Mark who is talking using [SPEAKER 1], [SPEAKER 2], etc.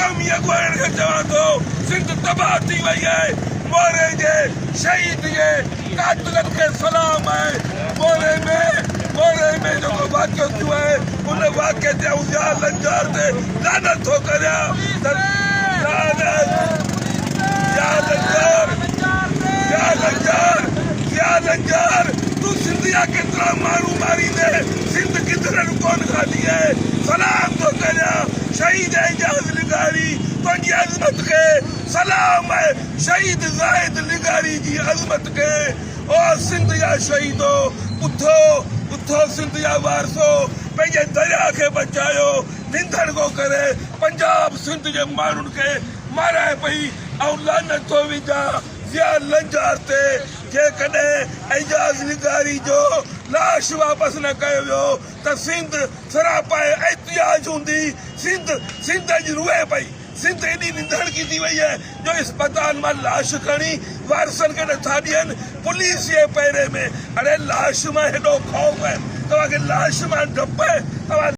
[SPEAKER 1] क़ौमी अॻुवाणनि खे चवां थो सिंध तबाह थी वई आहे मोरे जे शहीद जे कातिलनि खे सलाम आहे मोरे में जेको वाक़ियो थियो आहे उन वाक़िए ते या लंजार ते लानत थो करियां या लंजार तू सिंधिया केतिरा माण्हू मारींदे सिंध किधरनि कोन खाली आहे सलाम थो करियां शहीद एजाज़ लिगारी तुंहिंजी अज़मत खे सलाम आहे शहीद ज़ाहिद लिगारी जी अज़मत खे ओ सिंध जा शहीदो उथो सिंध जा वारसो पंहिंजे दरिया खे बचायो निंदड़ को करे पंजाब सिंध जे माण्हुनि खे माराए पई ऐं लानत थो विझां या लंजार ते जेकॾहिं एजाज़ लिगारी जो लाश वापसि न कयो वियो त सिंध सरापाए एहतियाज हूंदी सिंध अॼु रुए पई सिंध एॾी निंदड़ की थी वई आहे जो अस्पताल मां लाश खणी वारसनि खे नथा ॾियनि पुलिस जे पहिरे में अड़े लाश मां हेॾो ख़ौफ़ आहे तव्हांखे लाश मां डप आहे तव्हां